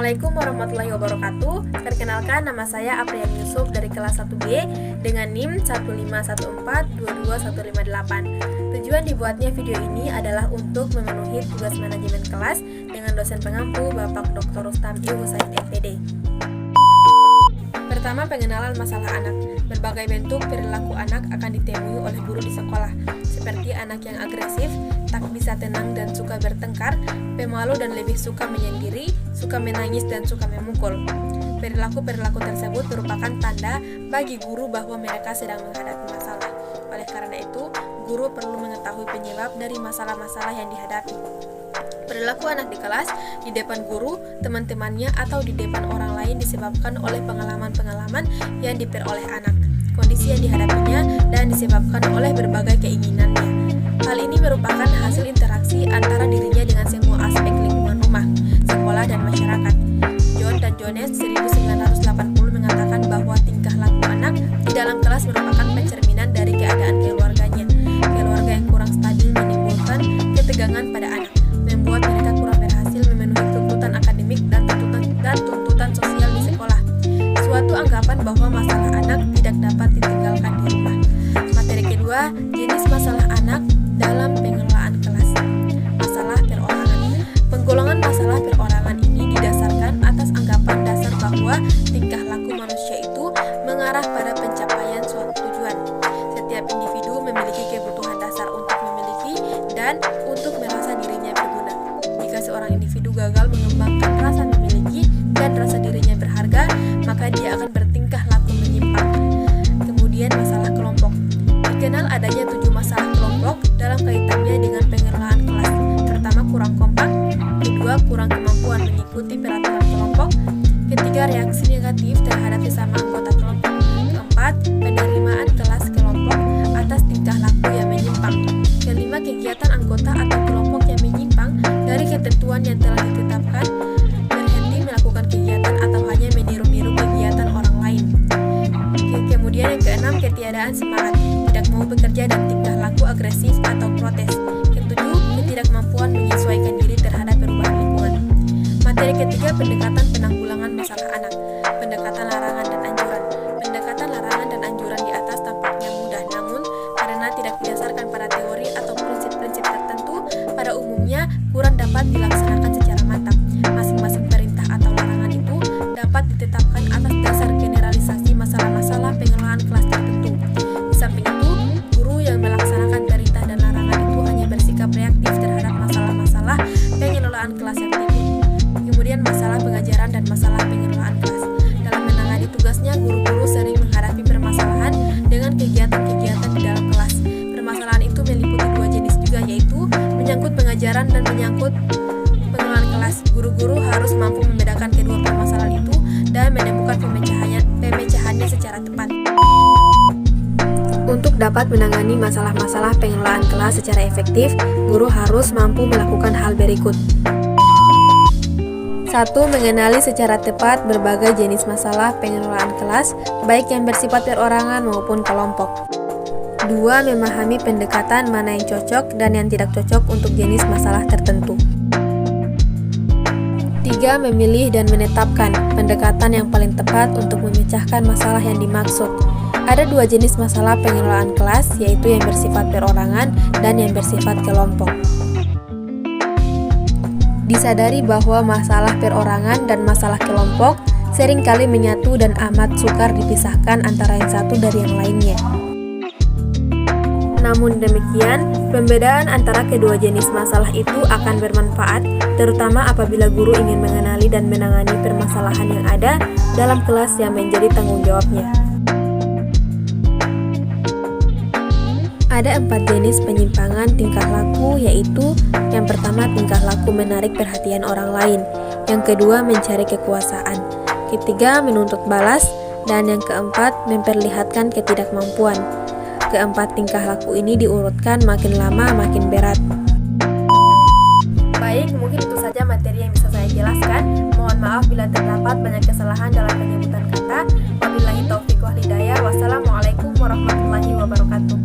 Assalamualaikum warahmatullahi wabarakatuh. Perkenalkan, nama saya Apriani Yusuf dari kelas 1B dengan NIM 151422158. Tujuan dibuatnya video ini adalah untuk memenuhi tugas manajemen kelas dengan dosen pengampu Bapak Dr. Rustam I. Husain MPD. Pertama, pengenalan masalah anak. Berbagai bentuk perilaku anak akan ditemui oleh guru di sekolah, seperti anak yang agresif, tak bisa tenang dan suka bertengkar, pemalu dan lebih suka menyendiri, suka menangis dan suka memukul. Perilaku-perilaku tersebut merupakan tanda bagi guru bahwa mereka sedang menghadapi masalah. Oleh karena itu, guru perlu mengetahui penyebab dari masalah-masalah yang dihadapi. Perilaku anak di kelas, di depan guru, teman-temannya, atau di depan orang lain disebabkan oleh pengalaman-pengalaman yang diperoleh anak, kondisi yang dihadapinya, dan disebabkan oleh berbagai keinginannya. Hal ini merupakan hasil interaksi antara dirinya dengan semua aspek lingkungan rumah, sekolah, dan masyarakat. John dan Jones 1980 mengatakan bahwa tingkah laku anak di dalam kelas merupakan pencerminan dari keadaan keluarganya. Keluarga yang kurang stabil menimbulkan ketegangan pada anak, membuat mereka kurang berhasil memenuhi tuntutan akademik dan tuntutan sosial di sekolah. Suatu anggapan bahwa masalah anak tidak dapat ditinggalkan di rumah. Materi kedua, jenis masalah anak dalam pengelolaan kelas. Masalah perorangan. Penggolongan masalah perorangan ini didasarkan atas anggapan dasar bahwa tingkah laku manusia itu mengarah pada pencapaian suatu tujuan. Setiap individu memiliki kebutuhan dasar untuk memiliki dan untuk merasa dirinya berguna. Jika seorang individu gagal mengembangkan rasa memiliki dan rasa dirinya berharga, maka dia akan bertingkah laku menyimpang. Kemudian masalah kelompok. Dikenal adanya 7 masalah kelompok dalam kaitannya dengan pengelolaan kelas. Pertama, kurang kompak. Kedua, kurang kemampuan mengikuti peraturan kelompok. Ketiga, reaksi negatif terhadap sesama anggota kelompok. Keempat, penerimaan kelas kelompok atas tingkah laku yang menyimpang. Kelima, kegiatan anggota atau kelompok yang menyimpang dari ketentuan yang telah ditetapkan, berhenti melakukan kegiatan atau hanya meniru-niru kegiatan orang lain. Kemudian yang keenam, ketiadaan semangat, tidak mau bekerja dan tingkah laku agresif atau protes. Ketujuh, ketidakmampuan menyesuaikan diri terhadap perubahan lingkungan. Materi ketiga, pendekatan penanggulangan masalah anak. Pendekatan larangan dan anjuran. Pendekatan larangan dan anjuran di atas tampaknya mudah, namun karena tidak didasarkan pada teori atau prinsip-prinsip tertentu, pada umumnya kurang dapat dilaksanakan secara mantap. Masing-masing perintah atau larangan itu dapat ditetapkan atas dasar generalisasi masalah-masalah pengelolaan kelas tertentu. Di samping itu, guru yang melaksanakan perintah dan larangan itu hanya bersikap reaktif terhadap masalah-masalah pengelolaan kelas yang timbul. Kemudian masalah pengajaran dan masalah pengelolaan kelas. Dalam menangani tugasnya, guru-guru sering menghadapi permasalahan dengan kegiatan-kegiatan di dalam kelas. Permasalahan itu meliputi 2 jenis juga, yaitu menyangkut pengajaran dan menyangkut pengelolaan kelas. Guru-guru harus mampu membedakan kedua permasalahan itu dan menemukan pemecahannya secara tepat. Untuk dapat menangani masalah-masalah pengelolaan kelas secara efektif, guru harus mampu melakukan hal berikut. 1. Mengenali secara tepat berbagai jenis masalah pengelolaan kelas, baik yang bersifat perorangan maupun kelompok. 2. Memahami pendekatan mana yang cocok dan yang tidak cocok untuk jenis masalah tertentu. 3. Memilih dan menetapkan pendekatan yang paling tepat untuk memecahkan masalah yang dimaksud. Ada 2 jenis masalah pengelolaan kelas, yaitu yang bersifat perorangan dan yang bersifat kelompok. Disadari bahwa masalah perorangan dan masalah kelompok seringkali menyatu dan amat sukar dipisahkan antara yang satu dari yang lainnya. Namun demikian, pembedaan antara kedua jenis masalah itu akan bermanfaat, terutama apabila guru ingin mengenali dan menangani permasalahan yang ada dalam kelas yang menjadi tanggung jawabnya. Ada 4 jenis penyimpangan tingkah laku, yaitu yang pertama, tingkah laku menarik perhatian orang lain. Yang kedua, mencari kekuasaan. Ketiga, menuntut balas. Dan yang keempat, memperlihatkan ketidakmampuan. Keempat tingkah laku ini diurutkan makin lama makin berat. Baik, mungkin itu saja materi yang bisa saya jelaskan. Mohon maaf bila terdapat banyak kesalahan dalam penyebutan kata. Wabillahi taufiq wal hidayah. Wassalamualaikum warahmatullahi wabarakatuh.